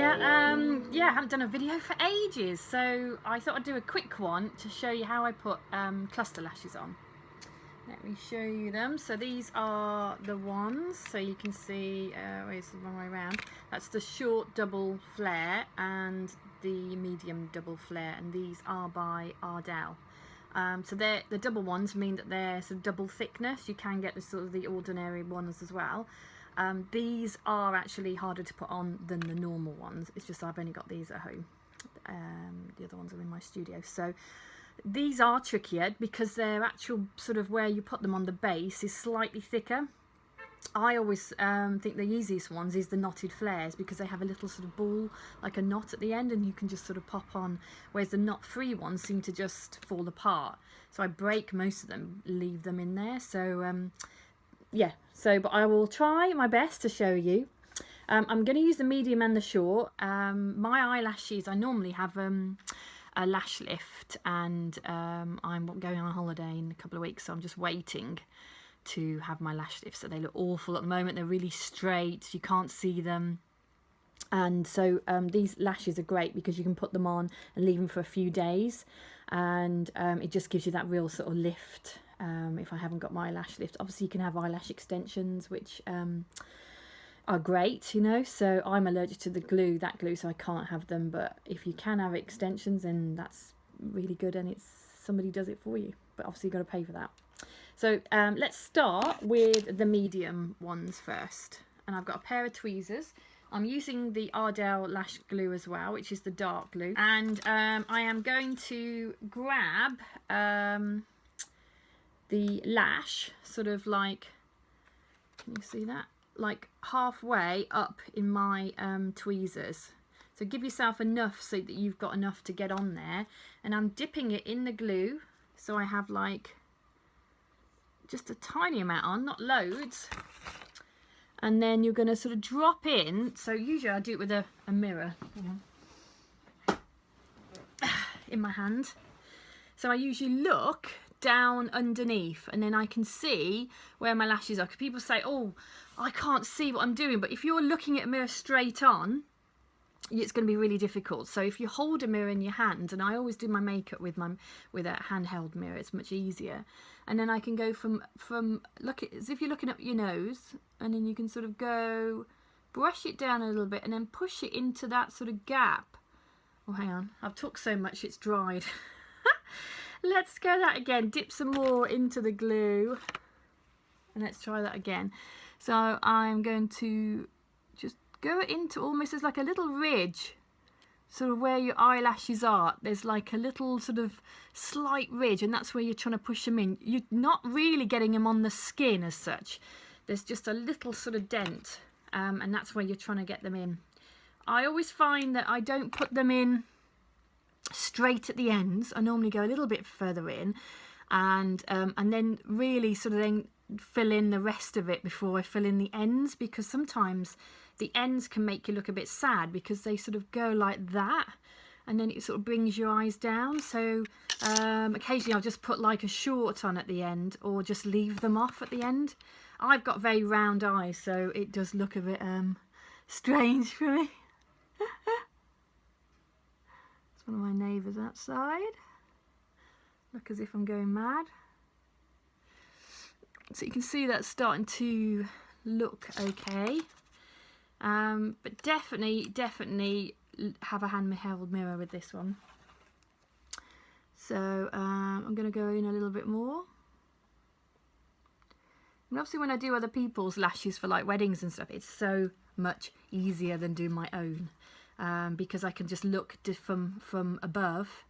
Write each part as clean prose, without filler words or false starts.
Hiya, yeah, I haven't done a video for ages, so I thought I'd do a quick one to show you how I put cluster lashes on. Let me show you them. So these are the ones, so you can see, where's the wrong way around? That's the short double flare and the medium double flare, and these are by Ardell. So the double ones mean that they're sort of double thickness. You can get the sort of the ordinary ones as well. These are actually harder to put on than the normal ones. It's just I've only got these at home. The other ones are in my studio. So these are trickier because their actual sort of where you put them on the base is slightly thicker. I always think the easiest ones is the knotted flares because they have a little sort of ball, like a knot at the end, and you can just sort of pop on, whereas the knot-free ones seem to just fall apart. So I break most of them, leave them in there. So yeah, so but I will try my best to show you. I'm going to use the medium and the short. My eyelashes, I normally have a lash lift, and I'm going on holiday in a couple of weeks, so I'm just waiting to have my lash lift. So they look awful at the moment. They're really straight, you can't see them. And so these lashes are great because you can put them on and leave them for a few days, and it just gives you that real sort of lift. If I haven't got my lash lift, obviously you can have eyelash extensions, which are great, you know. So I'm allergic to the glue, so I can't have them. But if you can have extensions, then that's really good, and it's somebody does it for you. But obviously you've got to pay for that. So let's start with the medium ones first. And I've got a pair of tweezers. I'm using the Ardell lash glue as well, which is the dark glue. And I am going to grab the lash, sort of like, can you see that? Like halfway up in my tweezers. So give yourself enough so that you've got enough to get on there. And I'm dipping it in the glue, so I have like just a tiny amount on, not loads. And then you're going to sort of drop in. So usually I do it with a mirror in my hand. So I usually look down underneath, and then I can see where my lashes are. Because people say, oh, I can't see what I'm doing. But if you're looking at a mirror straight on, it's going to be really difficult. So if you hold a mirror in your hand, and I always do my makeup with a handheld mirror, it's much easier. And then I can go from look at, as if you're looking up your nose, and then you can sort of go brush it down a little bit, and then push it into that sort of gap. Oh, hang on, I've talked so much it's dried. Let's go that again. Dip some more into the glue, and let's try that again. So I'm going to just go into almost as like a little ridge, sort of where your eyelashes are. There's like a little sort of slight ridge, and that's where you're trying to push them in. You're not really getting them on the skin as such. There's just a little sort of dent, and that's where you're trying to get them in. I always find that I don't put them in straight at the ends. I normally go a little bit further in, and then really sort of then fill in the rest of it before I fill in the ends, because sometimes the ends can make you look a bit sad because they sort of go like that, and then it sort of brings your eyes down. So occasionally I'll just put like a short on at the end, or just leave them off at the end. I've got very round eyes, so it does look a bit strange for me. It's one of my neighbours outside. Look as if I'm going mad. So you can see that's starting to look okay. But definitely have a handheld mirror with this one. So I'm going to go in a little bit more. And obviously when I do other people's lashes for like weddings and stuff, it's so much easier than doing my own. Because I can just look from above,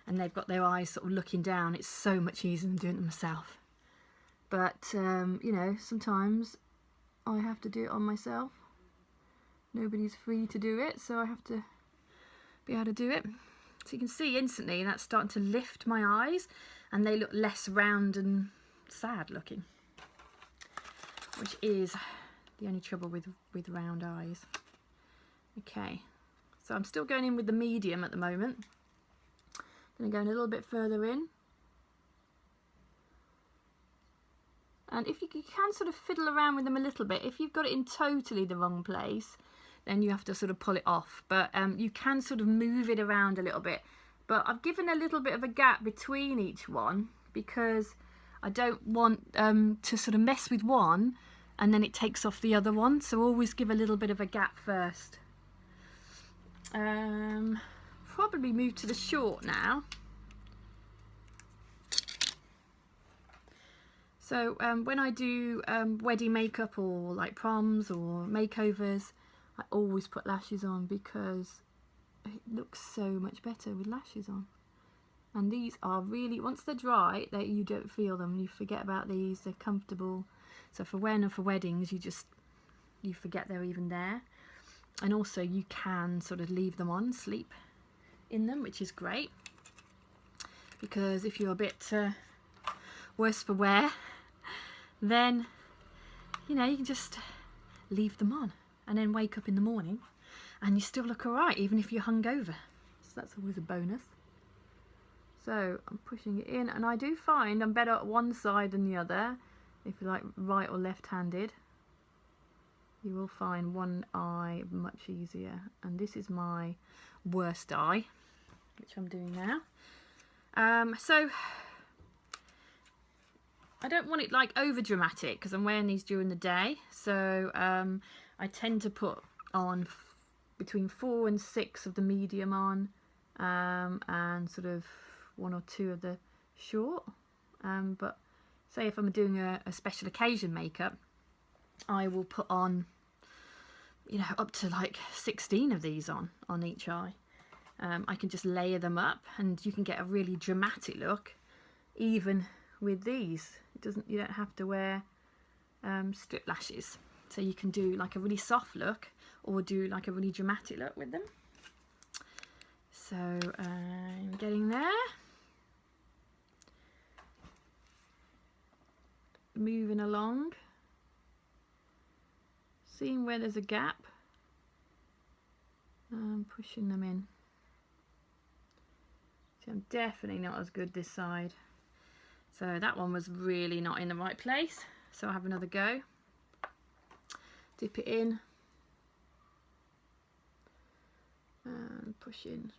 and they've got their eyes sort of looking down. It's so much easier than doing it myself. But you know, sometimes I have to do it on myself. Nobody's free to do it, so I have to be able to do it. So you can see instantly that's starting to lift my eyes, and they look less round and sad looking, which is the only trouble with round eyes. Okay, so I'm still going in with the medium at the moment. I'm going to go a little bit further in. And if you can sort of fiddle around with them a little bit, if you've got it in totally the wrong place, then you have to sort of pull it off. But you can sort of move it around a little bit. But I've given a little bit of a gap between each one because I don't want to sort of mess with one and then it takes off the other one. So always give a little bit of a gap first. Probably move to the short now. So when I do wedding makeup or like proms or makeovers, I always put lashes on because it looks so much better with lashes on. And these are really, once they're dry, you don't feel them. You forget about these, they're comfortable. So for when or for weddings, you forget they're even there. And also you can sort of leave them on, sleep in them, which is great. Because if you're a bit worse for wear, then you know, you can just leave them on and then wake up in the morning and you still look alright even if you're hungover. So that's always a bonus. So I'm pushing it in, and I do find I'm better at one side than the other. If you like right or left-handed, you will find one eye much easier, and this is my worst eye, which I'm doing now. So I don't want it like over dramatic because I'm wearing these during the day, so I tend to put on between 4 and 6 of the medium on, and sort of 1 or 2 of the short. But say if I'm doing a special occasion makeup, I will put on, you know, up to like 16 of these on each eye. I can just layer them up and you can get a really dramatic look even with these. You don't have to wear strip lashes, so you can do like a really soft look or do like a really dramatic look with them. So I'm getting there, moving along, seeing where there's a gap, pushing them in. So I'm definitely not as good this side. So that one was really not in the right place. So I'll have another go. Dip it in. And push in.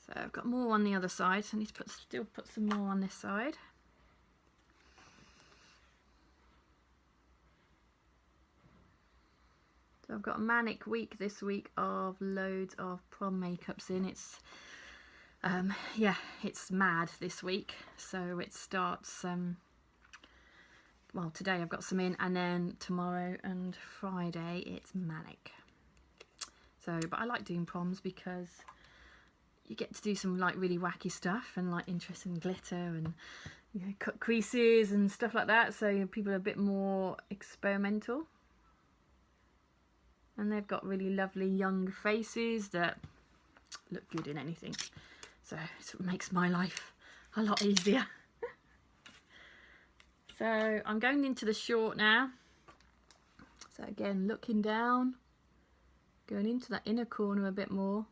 So I've got more on the other side, so I need to still put some more on this side. So I've got a manic week this week of loads of prom makeups in. It's yeah, it's mad this week. So it starts well, today I've got some in, and then tomorrow and Friday it's manic. So but I like doing proms because you get to do some like really wacky stuff and like interesting glitter and, you know, cut creases and stuff like that. So people are a bit more experimental. And they've got really lovely young faces that look good in anything. So it makes my life a lot easier. So I'm going into the short now. So again, looking down, going into that inner corner a bit more.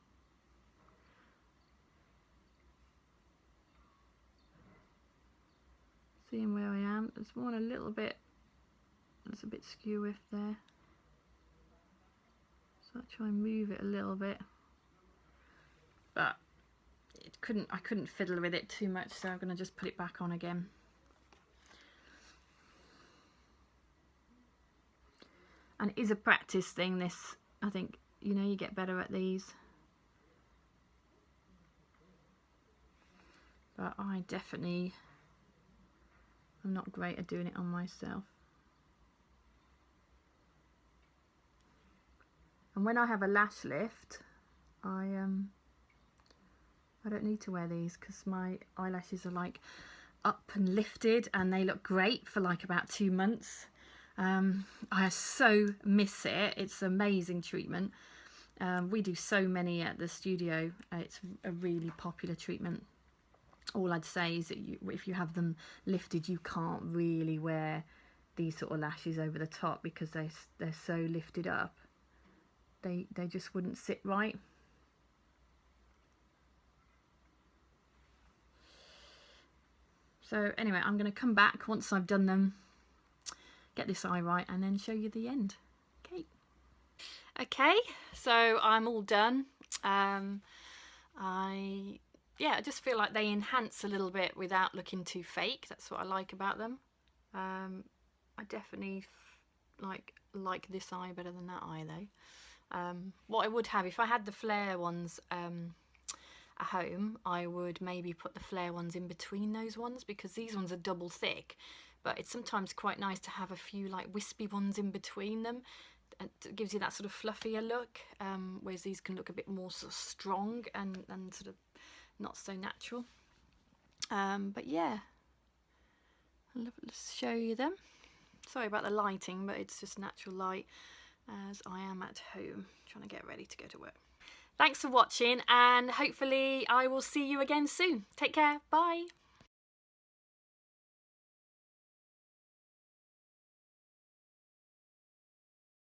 Seeing where I am. There's one a little bit, it's a bit skew if there. So I'll try and move it a little bit, but I couldn't fiddle with it too much, so I'm going to just put it back on again. And it is a practice thing, this. I think, you know, you get better at these, but I definitely am not great at doing it on myself. And when I have a lash lift, I don't need to wear these because my eyelashes are like up and lifted and they look great for like about 2 months. I so miss it. It's amazing treatment. We do so many at the studio. It's a really popular treatment. All I'd say is that if you have them lifted, you can't really wear these sort of lashes over the top because they're so lifted up. They just wouldn't sit right. So anyway, I'm going to come back once I've done them, get this eye right, and then show you the end. Okay, so I'm all done. I just feel like they enhance a little bit without looking too fake. That's what I like about them. I definitely like this eye better than that eye though. What I would have, if I had the flare ones at home, I would maybe put the flare ones in between those ones, because these ones are double thick, but it's sometimes quite nice to have a few like wispy ones in between them. It gives you that sort of fluffier look, whereas these can look a bit more sort of strong and sort of not so natural. But yeah, let's show you them. Sorry about the lighting, but it's just natural light as I am at home trying to get ready to go to work. Thanks for watching, and hopefully I will see you again soon. Take care. Bye.